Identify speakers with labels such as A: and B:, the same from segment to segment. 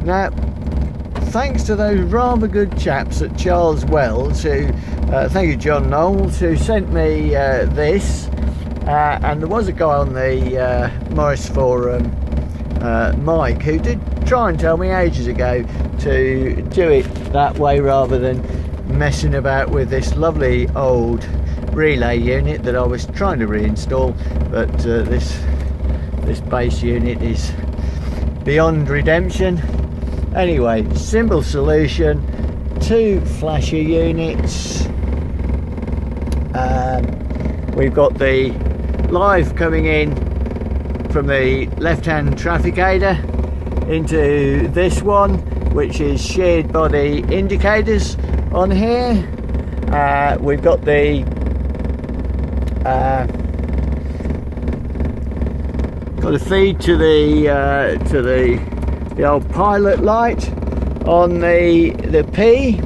A: Now, thanks to those rather good chaps at Charles Wells, who, thank you John Knowles, who sent me this, and there was a guy on the Morris forum, Mike, who did try and tell me ages ago to do it that way rather than messing about with this lovely old relay unit that I was trying to reinstall, but this base unit is beyond redemption. Anyway, simple solution: 2 flasher units. We've got the live coming in from the left-hand trafficator into this one, which is shared body indicators on here. We've got the feed to the old pilot light on the P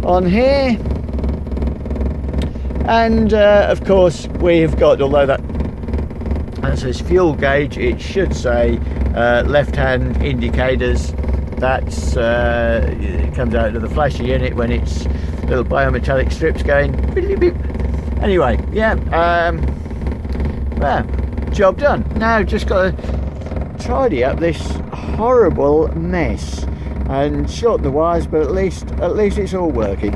A: on here, and of course we have got, although that says fuel gauge, it should say left-hand indicators. That's it comes out of the flasher unit when it's little biometallic strips going beep, beep. Anyway, yeah, well, job done. Now just got to tidy up this horrible mess and shorten the wires, but at least it's all working.